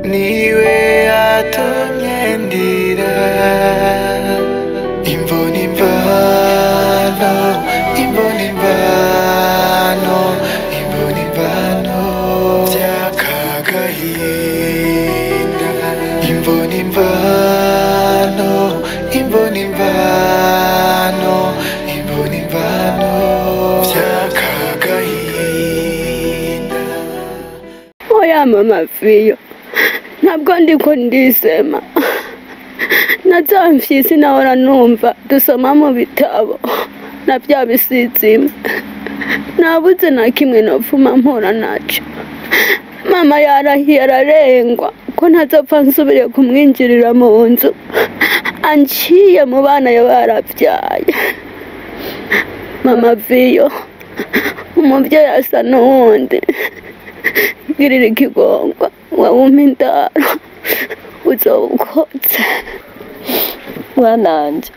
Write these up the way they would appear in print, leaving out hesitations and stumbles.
niwe yatumye ndira imbona imvano imbona imvano imbona imvano by'akagahinda imbona imvano imbona imvano imbona imvano by'akagahinda. Oya mama Fiyo, ntabwo ndiko ndisema, nazamfyisi nahora numva dusoma mu bitabo na bya bisizima, nabuze na kimwe nopfuma mpura naco. Mama yarahiye ararengwa ko ntazopfa nsubire kumwinjirira mu nzu anciye mu bana yabarabyaye. Mama Fiyo, umuvyeyi asa n'uwundi, girira ikigongwa wumpa indaro uzowukotse. Mwananje,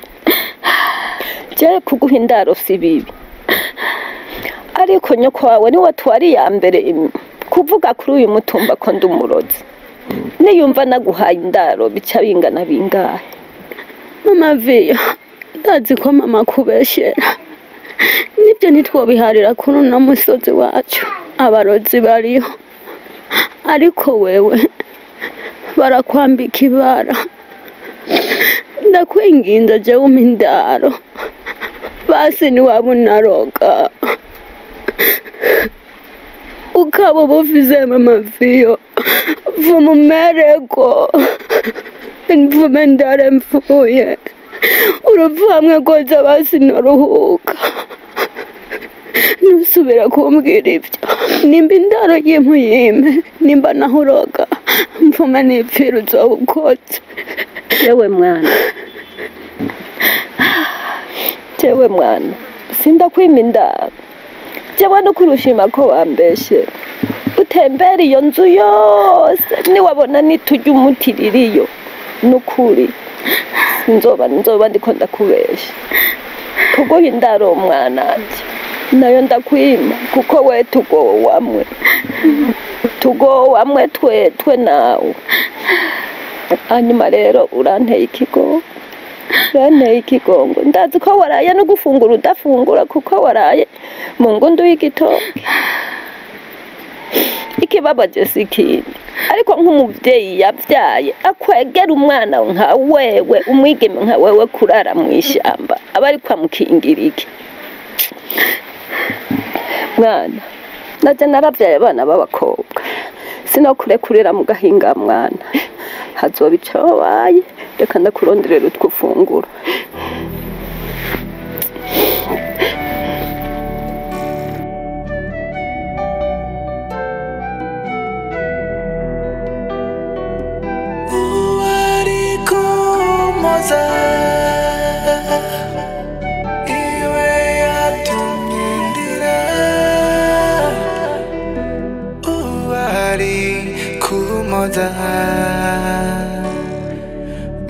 je kuguha indaro si bibi, ariko nyoko wawe niwe twari ya mbere kuvuga kuri uyu mutumba ko ndi umurozi. Niyumva naguhaye indaro bica bingana bingahe? Mama Fiyo, ndazi ko mama kubeshera, nibyo ntitwobiharira kuri uno musozi wacu abarozi bariho, ariko wewe barakwambika ibara. Ndakwinginze je umpa indaro basi niwaba unaroga ukaba ubuvize mama Fiyo, vuma umereko mvume ndare mvuye urupfu hamwe rwose basi noruhuka. Nusubira kumbwira ibyo, nimba indaro yimuyime, nimba naho uroga mvume nipfira uzowukotse. Jewe mwana, sindakwima indaro. Jewe no kurushima ko wambeshe utembera iyo nzu yose niwabona nitujya umutiririyo nukuri nzoba ndiko ndakubesha. Kuguha indaro mwananje nayo ndakwima kuko we tugowamwe twe nawe. Hanyuma rero uranteye ikigongo, ndazi ko waraye no gufungura udafungura kuko waraye mu ngundu y'igitoke. Ikibabaje sikindi, ariko nk'umuvyeyi yavyaye akwegera umwana nka wewe, umwigeme nka wewe kurara mu ishamba aba ariko amukingira iki? Mwana, naje naravyaye abana b'abakobwa, sinokurekurira mu gahinga mwana, hazoba ico wabaye, reka ndakuronderera utwo ufungura.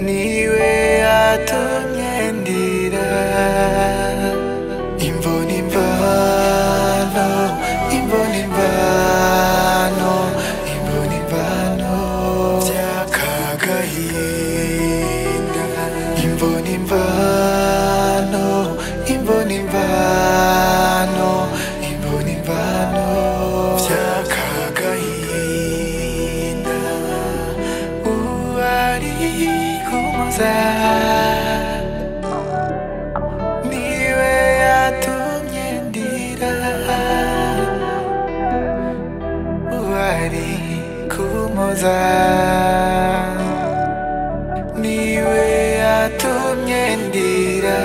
niwe yatumye ndira imbona imvano imbona imvano imbona imvano by'akagahinda imbona imvano imbona imvano imbona imvano by'akagahinda. Niwe yatumye ndira uwari kumuza, niwe yatumye ndira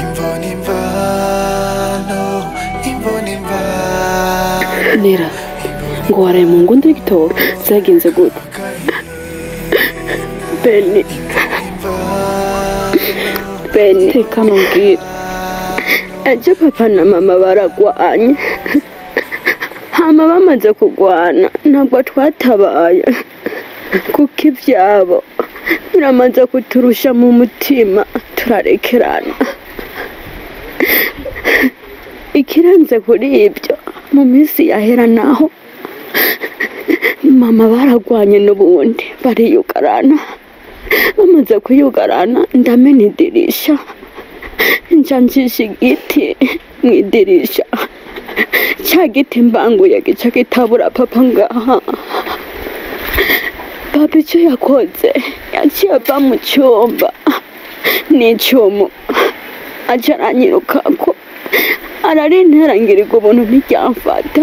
imbona imvano imbona imvano. Nera ngo waraye mu ngundu y'igitoke, zagenze gute? Beni Beni reka nubwire ejo papa na mama baragwanye hama bamaze kugwana ntabwo twatabaye kuko ibyabo biramaze kuturusha mu mutima turarekerana ikirenze kuri ibyo mu minsi yahera naho mama baragwanye n'ubundi bariyugarana bamaze kuyugarana ndamena idirisha nca njisha igiti mu idirisha cya giti mbanguye gica gitabura papa ngaha papa icyo yakoze yaciye ava mu cyumba n'icyuma aca aranyirukako ararinterangirirwa ubuntu ntiryamfata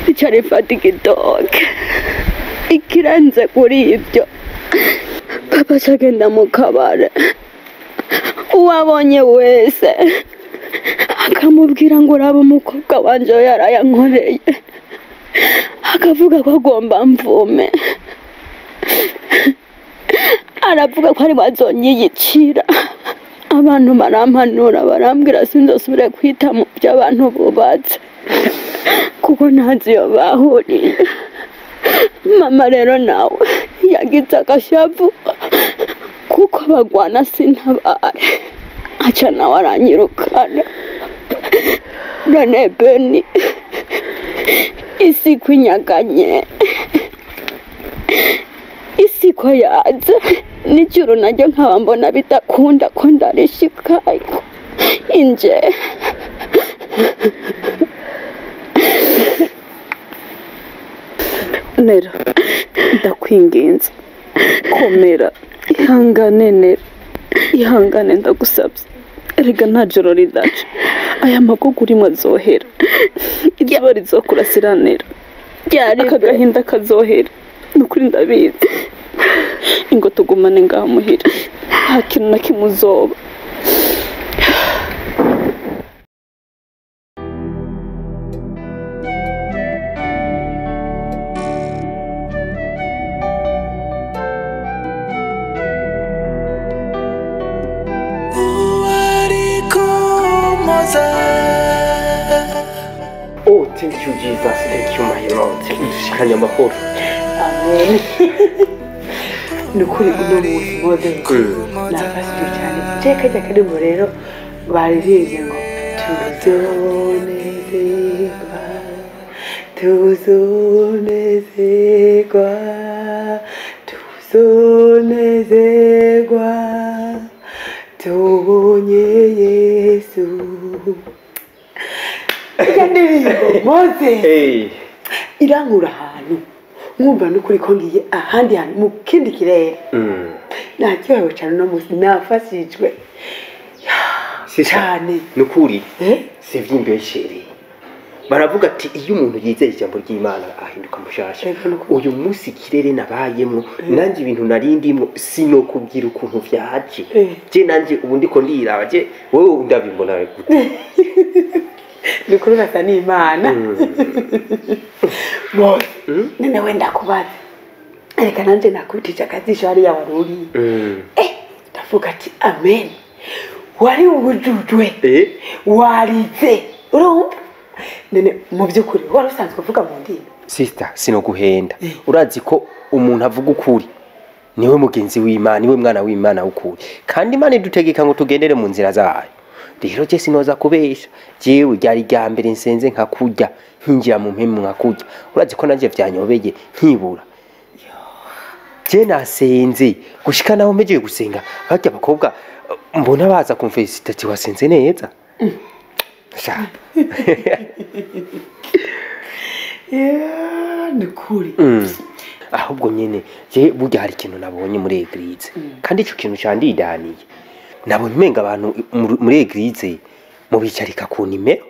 rica rifata igitoke ikirenze kuri ibyo papa acagenda mu kabare uwabonye wese akamubwira ngo uraba umukobwa wanje yarayankoreye akavuga ko agomba mvume aravuga ko ari bazonyiyicira abantu barampanura barambwira sinzosubire kwita mu by'abantu bubatse kuko ntazi iyo bahuriye mama rero nawe yagize agashavu kuko bagwana sintabare aca nawe aranyirukana none Beni isi kwinyaganye isi ko yaza n'ijuru naryo nkaba mbona bidakunda ko ndarishikayo inje nera ndakwinginze komera ihangane nera ihangane ndagusabye erega nta joro ridaca aya magugu urimo azohera izuba rizokurasira nera aka gahinda kazohera ni ukuri ndabizi ingo tugumane ngaha muhira nta kintu na kimwe uzoba Oh, thank you, Jesus. Thank you, my Lord. Ushikanye amahoro. Amen. Nukuri uno munsi mode nafashije cyane cyeka cyakaribu rero baririze ngo tuzonezerwa tubonye Yesu ndirimbo mose irangura ahantu mwumva nukuri ko ngiye ahandi hantu mu kindi kirere naryohewe cyane no munsi nafashijwe cyane nukuri sivy'imbeshere baravuga ati iyo umuntu yizeye ijambo ry'Imana ahinduka mushasha uyu munsi kirere nabayemwo nanje ibintu narindimwo sinokubwira ukuntu vyaje je nanje ubu ndiko ndiraba je wowe ndabimbona gute Nikuru basa ni Imana Boy nene wenda kubaza reka nanje nakutije akazisho hari yawaruri ndavuga ati amen wari ubujujwe warize urumva nene mu byukuri wari usanzwe uvuga mu ndimi sister sinoguhenda urazi ko umuntu avuga ukuri niwe mugenzi w'Imana niwe mwana w'Imana ukuri kandi Imana idutegeka ngo tugendere mu nzira zayo rero je sinoza kubesha jewe ryari rya mbere nsenze nkakurya nkinjira mu mpemu nkakurya urazi ko nanje vyanyobeye nkibura je nasenze gushika naho mpejeje gusenga barya abakobwa mbona baza kumfesita ati wasenze neza sha nikuri ahubwo nyene je burya hari ikintu nabonye muri eglise kandi ico kintu candidaniye nabonye umenga abantu muri eglise mu bicarika ku nimero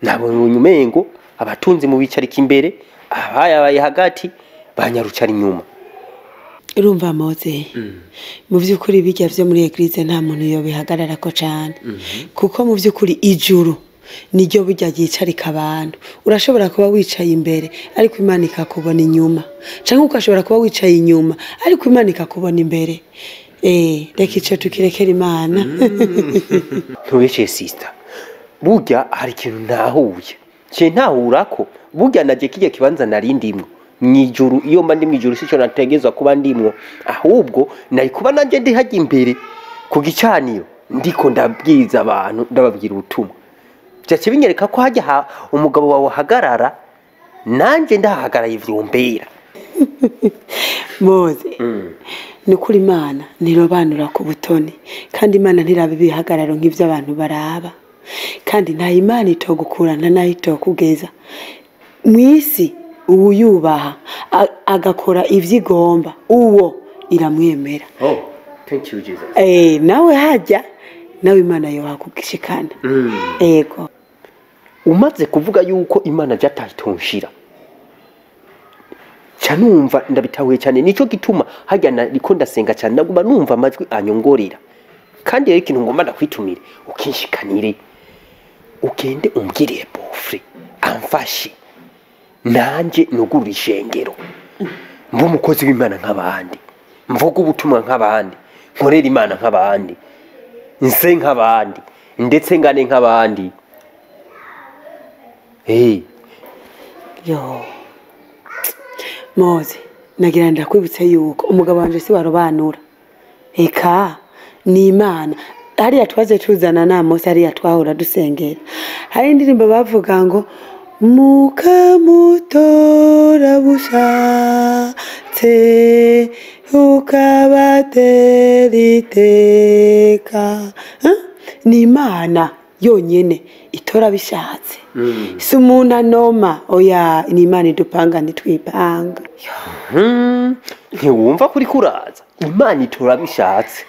nabonye umengo abatunzi mu bicarika imbere abayabaye hagati banyarucara inyuma urumva moze mu byukuri bijya byo muri eglise nta muntu yo bihagarara ko cyane kuko mu byukuri ijuru niryo burya ryicarika abantu urashobora kuba wicaye imbere ariko Imana ikakubona inyuma cyangwa ukashobora kuba wicaye inyuma ariko Imana ikakubona imbere reka icyo tukirekera Imana. ntubeshe sister burya hari ikintu ntahuye ntahura ko burya naje kijya kibanza nari ndimwo mwijuru iyo mba ndi mwijuru sico nategezwa kuba ndimwo ahubwo nari kuba nanje ndi hajya imbere ku gicaniro ndiko ndabwiza abantu ndababwira ubutumwa byace binyereka ko hajya umugabo wawe hagarara nanje ndahagaraye ivyumbera. Moze ni kuri Imana nirobanura ku butoni kandi Imana ntirabe bihagararo nk'ivyo abantu baraba kandi nta Imana itogukurana nayo itokugeza mwisi ubu yubaha agakora ivyigomba uwo iramwemera. Thank you Jesus. Nawe hajya nawe Imana yo hakugishikana. Ego umaze kuvuga yuko Imana byatayitonshira numva ndabitahuye cyane nico gituma hajya niko ndasenga cyane naguma numva amajwi anyongorera kandi rero ikintu ngomba ndakwitumire ukinshikanire ugende umbwire bofre amfashe nanje nugura ishengero mbo umukozi w'Imana nk'abandi mvuga ubutumwa nk'abandi nkorera Imana nk'abandi nse nk'abandi ndetse ngane nk'abandi. yo Moze nagira ndakwibutse yuko umugabo wanje si warobanura eka ni Imana hariya twaze tuzana na Mose hariya twahora dusengera hari indirimbo bavuga ngo mukamutora bushatse ukabateriteka ni Imana yonyene itora bishatse si umuntu anoma oya ni Imana idupanga ntitwipanga. Ntiwumva kuri kuraza Imana itora bishatse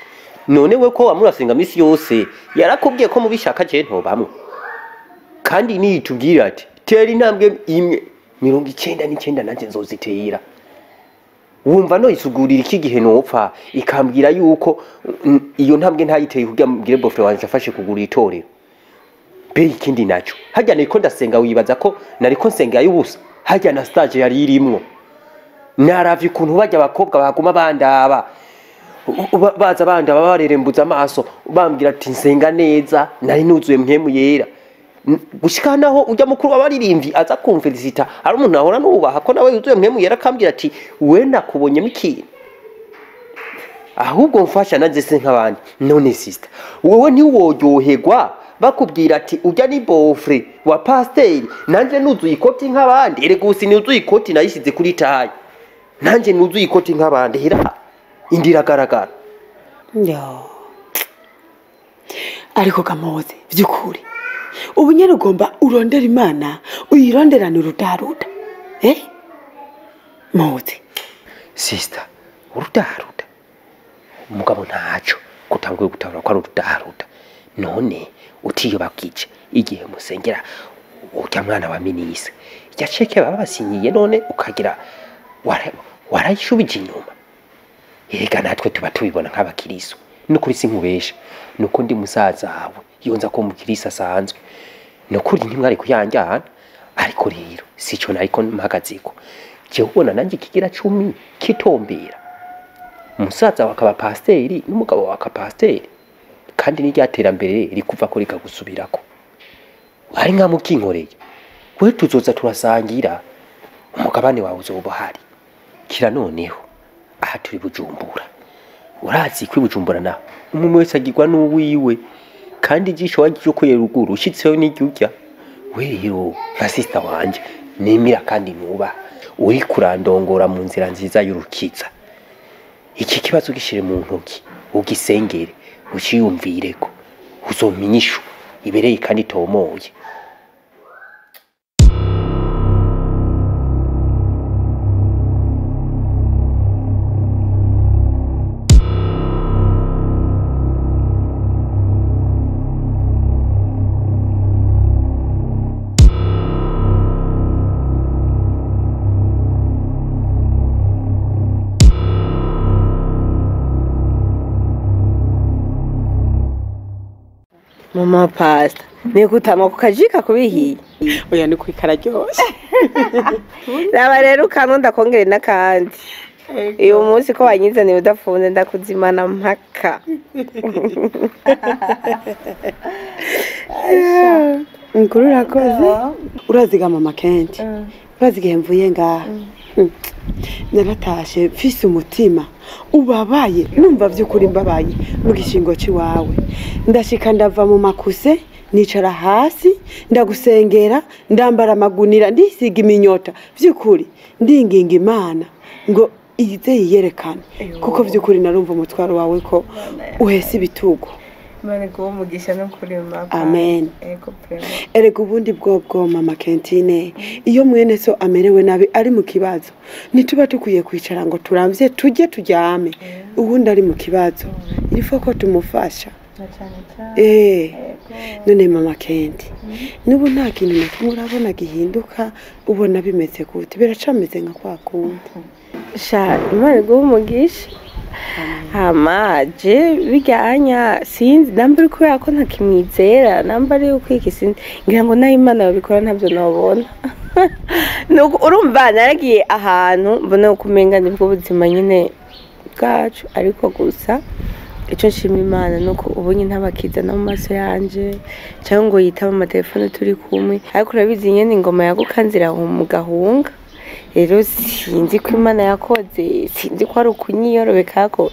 none we ko wamurasenga misi yose yarakubwiye ko mubishaka je ntobamwe kandi nitubwira ati tera intambwe imwe 99 nanje nzozitera wumva no isugurira iki gihe nopfa ikambwira yuko iyo ntambwe ntayiteye kugira mbwire bofre wanje afashe kugura itorero be ikindi naco hajya niko ndasenga wibaza ko nariko nsenga y'ubusa hajya na stage yari irimwo naravye kuntu bajya abakobwa baguma bandaba baza bandaba barerembuza amaso bambwira ati nsenga neza nari nuzuye mpemu yera gushikanaho ujya mukuru w'abaririmbyi aza kumfelicita ari umuntu ahora nubaha ko nawe yuzuye mpemu yera kambwira ati we nakubonye miki ahubwo mfasha naje se nk'abandi. None sister wowe ntiworyoherwa bakubwira ati ujya ni bofre wa pasteur nanje nuzuye ikoti nk'abandi erega usi nuzuye ikoti nayisize kuri tayi nanje nuzuye ikoti nk'abandi hera indira garagara. Ariko Kamoze byukuri ubu nyene ugomba urondera Imana uyironderana urudaruda Moze sister urudaruda umugabo ntaco kutanguye gutabura ko urudaruda none utiyo bakije igihe musengera urya mwana wa minise yaceke babasinyiye none ukagira warayishubije inyuma erega natwe tuba tubibona nk'abakiriso nukuri sinkubesha nuko ndi musaza wawe yonza ko mukirisa asanzwe nukuri ntimwari kuyanjyana ariko rero sico nariko mpagaziko je ubona nanje kigira 10 kitombera umusaza wakaba pasteri n'umugabo waka pasteri kandi n'iryaterambere rikuva ko rikagusubirako ari nka mukinkoreye we tuzoza turasangira umugabane wawe uzoba hari kira noneho aha turi Bujumbura urazi kwi Bujumbura na umwe wese agirwa n'uwiwe kandi ijisho wagiye ko yeruguru ushitseho n'ijyujya weyo nka sister wanje nemira kandi nuba uri kurandongora mu nzira nziza y'urukiza iki kibazo gishire mu ntoki ugisengere uciyumvireko uzominyishu ibereye kandi tomoye. Mama Pastor ni gutanwa ku kajika kubihiye oya ni kwikara ryose raba rero ukantu ndakongere n'akandi uyu munsi ko wanyizaniye udafunze ndakuzimana mpaka mukuru urakoze urazigama amakenti urazi igihe mvuye ngaha naratashe mfise umutima ubabaye numva by'ukuri mbabaye mu gishingo cy'iwawe ndashika ndava mu makuse nicara hasi ndagusengera ndambara amagunira ndisiga iminyota by'ukuri ndinginga imana ngo ize yiyerekane kuko by'ukuri narumva umutwaro wawe ko uhese ibitugu Imana iguhe umugisha no kuri mama. Amen. Ego prema. Erega ubundi bwo mama Kentine iyo mwene so amerewe nabi ari mu kibazo nituba tukwiye kwicara ngo turamvye tujye tujyame ubundi ari mu kibazo irifo ko tumufasha none mama Kenti nubu nta kintu na kimwe urabona gihinduka ubona bimeze gute biracameze nka kwa kundi sha Imana iguhe umugisha hamaje bijyanya sinzi namba uri kubera ko ntakimwizera namba ari ukwiki sinzi ngira ngo nayo Imana babikora ntabyo nabona urumva naragiye ahantu mbona kumenga nibwo buzima nyine bwacu ariko gusa icyo nshima Imana nuko ubonye ntabakiza no mu maso yanje cyangwa ngo yitaba amatelefone turi kumwe ariko urabizi nyene ingoma yagukanzira mu gahunga rero sinzi ko Imana yakoze sinzi ko ari ukunyiyorobeka ko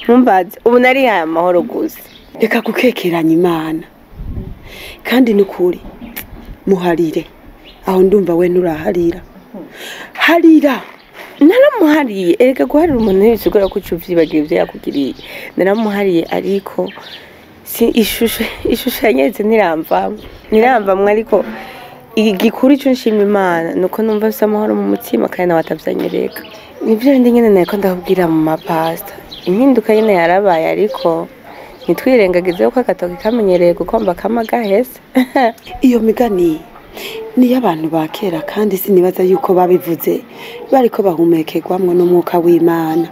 ntumbaze ubu nari ya mahoro gusa reka gukekeranya Imana kandi nukuri muharire aho ndumva we nuraharira harira naramuhariye erega guharira umuntu ntibisugura ko uvyibagira ivyo yakugiriye naramuhariye ariko si ishusho yanyeze niramvamwe ariko igikuru cyo nshima Imana nuko numva bisa amahoro mu mutima kandi nawe atavyanyereka nivyo ndi nyene nako ndakubwira mu mapasta impinduka nyene yarabaye ariko nitwirengagize ko agatoki kamenyereye gukomba kama gahese iyo migani ni y'abantu ba kera kandi sinibaza yuko babivuze bariko bahumekerwamwo n'umwuka w'Imana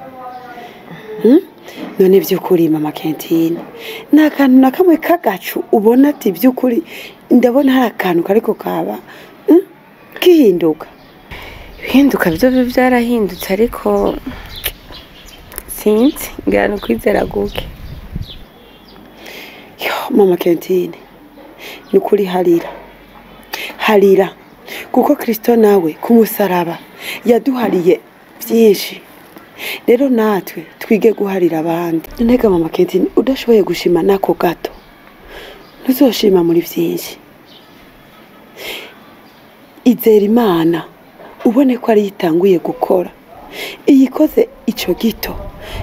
none by'ukuri mama Kentine nta kantu na kamwe kagacu ubona ati by'ukuri ndabona hari akantu kariko kaba kihinduka ibihinduka byo byarahindutse ariko sinzi ngana ukwizera guke yo mama Kentine ni kuri harira kuko Kristo nawe kumusaraba yaduhariye byinshi rero natwe twige guharira abandi ntega mama Kentine udashoboye gushima nako gato ntuzoshima muri byinshi izera Imana ubone ko ari yitanguye gukora iyikoze ico gito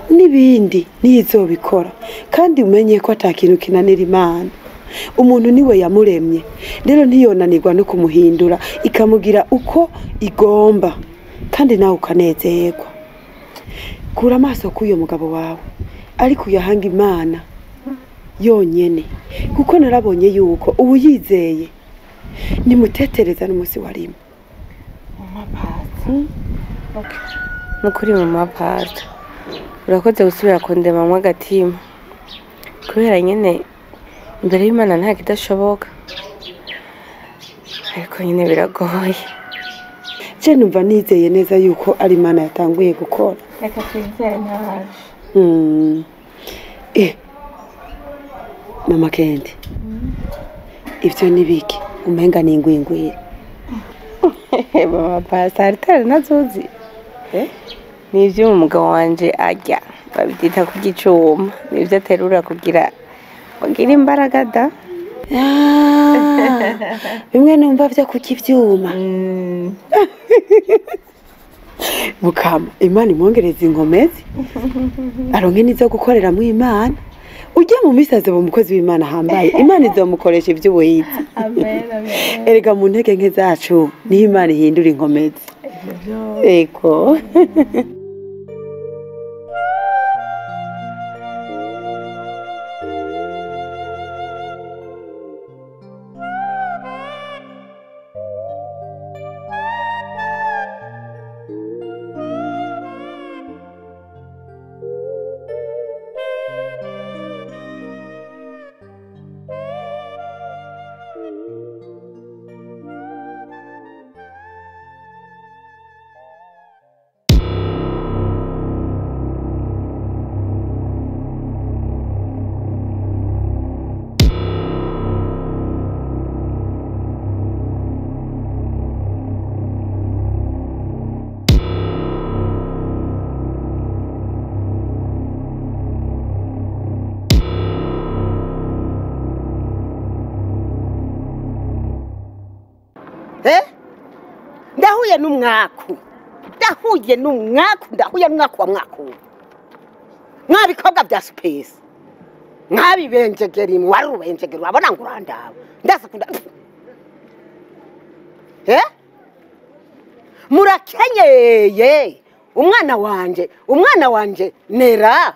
n'ibindi nizobikora kandi umenye ko atakintu kinanira Imana umuntu niwe yamuremye rero ntiyonanirwa no kumuhindura ikamugira uko igomba kandi nawe ukanezerwa kura amaso k'uyo mugabo wawe ariko uyahanga Imana yonyene kuko narabonye yuko ubu yizeye nimutetereza n'umunsi warimo nukuri mu mapasta urakoze gusubira kundemamwo agatima kubera nyene imbere y'Imana nta kidashoboka ariko nyine biragoye je numva nizeye neza yuko ari Imana yatanguye gukora reka twizere ntaje mama Kendi ivyo nibiki umenga ni ingwingwira mama pasta aritari nazuzi nivyo umugabo wanje arya babyita ku gicuma nivyo aterura kugira imbaraga da bimwe numva vyo kukivyuma mukama Imana imwongereza inkomezi aronke nizo gukorera mu Imana ujya mu misaze bo mukozi w'Imana hambaye Imana izomukoresha ivy'ubuhizi amen erega mu ntege nke zacu ni Imana ihindura inkomezi eko ndahuye n'umwaku ndahuye n'umwaku wa mwaku mwabikobwa bya supesi mwabibenjegera imwe wari ubenjegera urabona ngo urandaba ndasakunda murakenyeye umwana wanje nera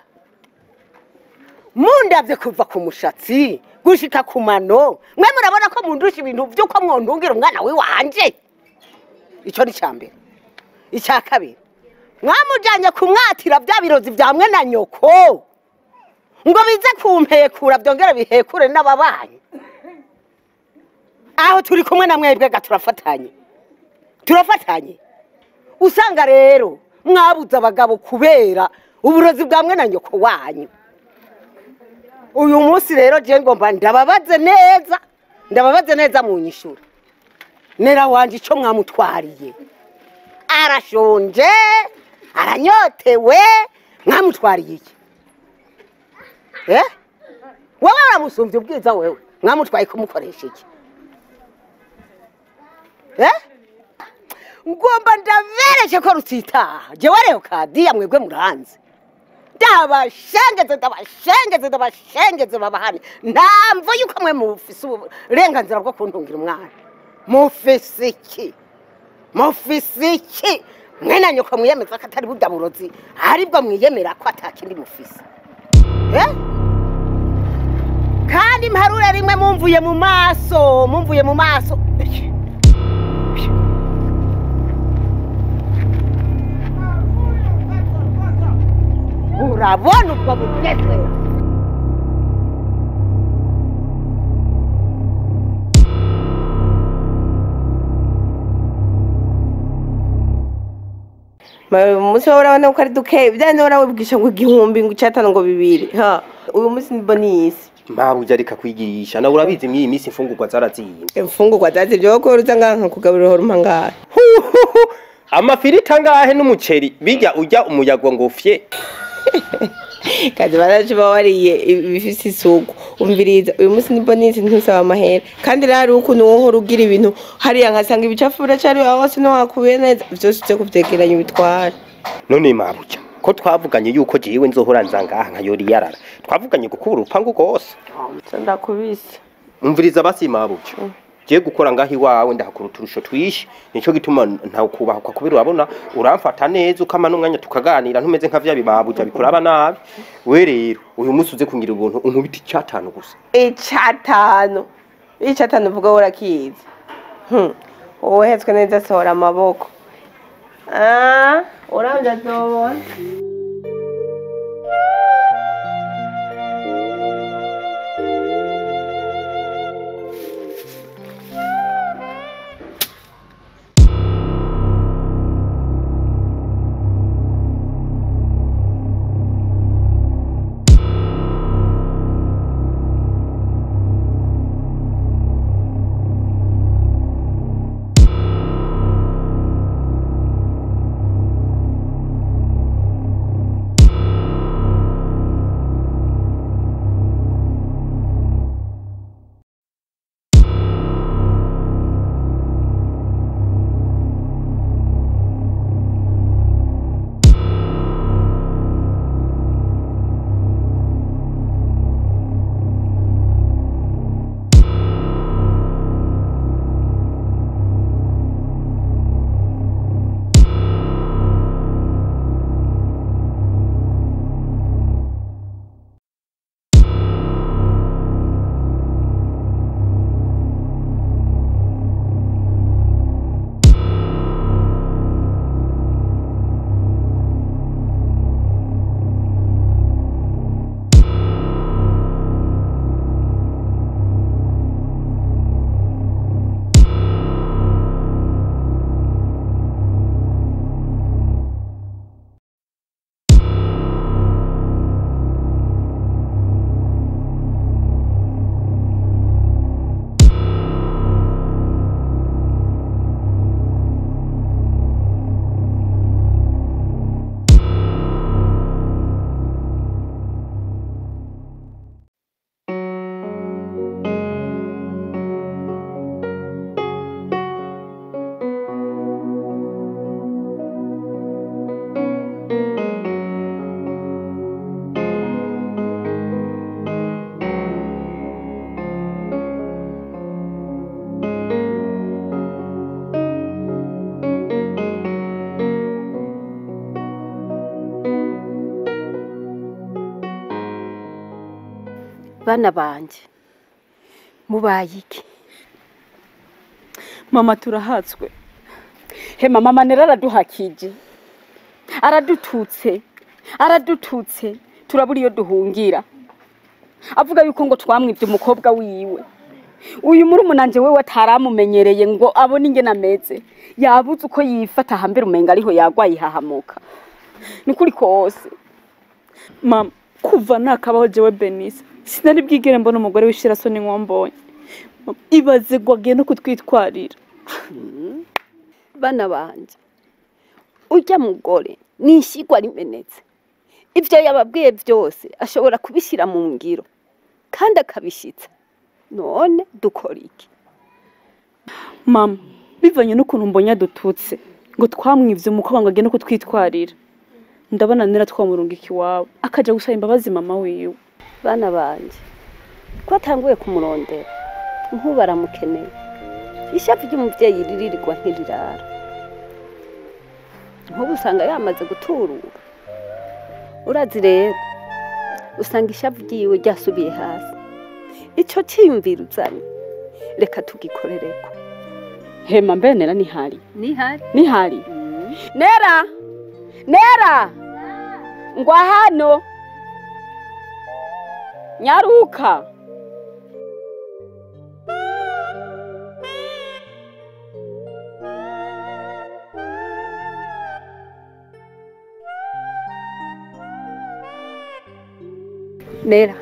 mundavye kuva ku mushatsi gushika ku mano mwe murabona ko mundusha ibintu by'uko mwondungira umwana wanje ico ni cambere icya kabiri mwamujanye kumwatira bya birozi bya mwe na nyoko ngo bize kumpekura byongera bihekure n'ababanyi aho turi kumwe na mwebwe turafatanye usanga rero mwabuze abagabo kubera uburozi bwa mwe na nyoko wanyu uyu munsi rero je ngomba ndababaze neza mu nyishura nera wanje ico mwamutwariye arashonje aranyotewe mwamutwariye iki wowe uramusumvye ubwiza wewe mwamutwaye kumukoresha iki ngomba ndabereje ko rutitaha jewe rero kadiya mwebwe muranze ndabashengeze babahane ntamvo yuko mwe mufise uburenganzira bwo kuntungira umwana mufise iki mwe na nyoko mwiyemeza ko atari budaburozi aribwo mwiyemera ko atakindi mufise kandi imparure rimwe mumvuye mu maso urabona ubwo bugeze umunsi wawe urabona ko ari duke byane warawubwisha ngo igihumbi ngo icyatanu ngo bibiri uyu munsi nibo niyisi mabuja reka kwigisha nawe urabizi mw'iyi minsi imfungurwa zaraziye imfungurwa zazivye ko uruza nganka kugaburira horo mpangahe amafiriti angahe n'umuceri bijya ujya umuyago ngo ufye kaje baraje bawariye ibifise isuku umviriza uyu munsi nibo niyisi ntusaba amahera kandi rero ukuntu woho rugira ibintu hariya nkasanga ibicafu biracari aho hose no wakubiye neza byose cyo kuvyegeranya bitwara none mabuja ko twavuganye yuko jewe nzohora nzangaha nka yori yarara twavuganye gukubura urupangu rwose ndakubise umviriza basi mabuja je gukora ngaho iwawe ndahakura uturusho twishi nico gituma ntawukubaha kubera urabona uramfata neza ukama n'umwanya tukaganira ntumeze nka vya bibabuja bikuraba nabi we rero uyu munsi uze kungira ubuntu unkubita icyatanu gusa icatanu vuga warakizi wowe hetswe neza sohora amaboko uranja zobona bana banje mubaye iki? mama turahatswe. Hema mama nera araduhakije, aradututse turabura iyo duhungira, avuga yuko ngo twamwibye umukobwa wiwe. Uyu murumunanje wewe ataramumenyereye ngo abone ingene ameze, yabuze uko yifata hambere umenga ariho yagwaye hahamuka. Ni kuri kose mama, kuva nakabaho jewe Benisa sinari bwigere mbona umugore wishira so ni nkombonye. Ibaze gwagiye no kutwitwarira. Bana banje ujya mugore nishigwa rimenetse, ivyo yababwiye byose ashobora kubishyira mu ngiro kandi akabishitsa. None dukora iki? Mama, bivanye n'ukuntu mbonya dututse ngo twamwivye umukobwa ngo agende no kutwitwarira, ndabona nera twamurunga ikiwawe akaja gusaba imbabazi mama wiwe. Bana banje ko atanguye kumurondera nkuba aramukeneye, ishavu ry'umuvyeyi riririrwa ntirirara. Nkubu usanga yamaze guturura, urazi rero usanga ishavu ryiwe ryasubiye hasi. Ico cyiyumvira uzanye reka tugikorereko. Hema mbe nera nihari Nihari Nera ngwa hano nyaruka. Nera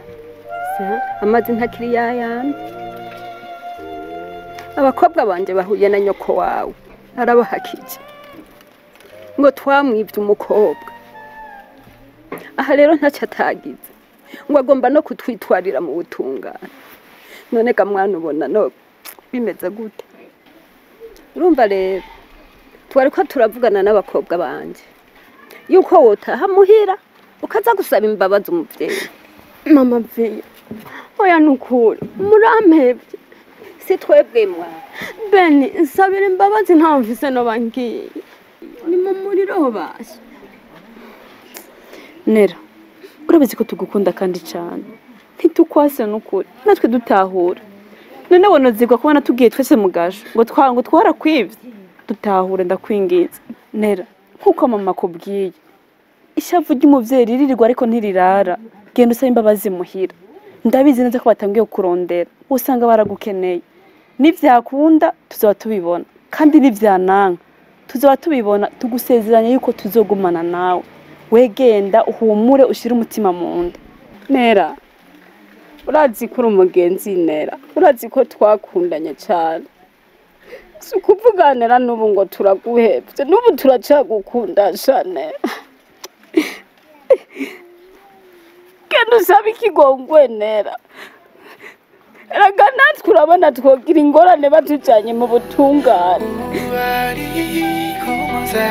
amazi ntakiri yayana. Abakobwa banje bahuye na nyoko wawe arabahakije ngo twamwibye umukobwa. Aha rero ntacyo atagize ngo agomba no kutwitwarira mu butungane. None ga mwana ubona no bimeze gute? Urumva rero twari ko turavugana n'abakobwa banje yuko wotaha muhira ukaza gusaba imbabazi umuvyeyi. Mama Mvia, oya nukuri murampevye. Si twebwe mwa Beni nsabira imbabazi nta mvise no bangiye. Ni mu muriro basi. Nera, urabizi ko tugukunda kandi cyane, ntitukwase n'ukuri natwe dutahura. None wonozigwa kubona tugiye twese mugasho ngo twarakwivye. Dutahure ndakwingiza Nera, nkuko mama kubwiye, ishavu ry'umuvyeyi riririrwa ariko ntirirara. Genda usaba imbabazi muhira, ndabizi neza ko batangiye kurondera, usanga baragukeneye. Nivyakunda tuzaba tubibona, kandi nivyananga tuzaba tubibona. Tugusezeranya yuko tuzogumana nawe. Wegenda uhumure ushire umutima mu nda. Nera, urazi ko umugenzi Nera, urazi ko twakundanye cyane. Sukuvuganira n'ubu ngo turaguhevye, n'ubu turacagukunda cyane. Kendo sabi kigongwe Nera. Eraga natwe urabona twogira ingorane batujanye mu butungane. Wari kumza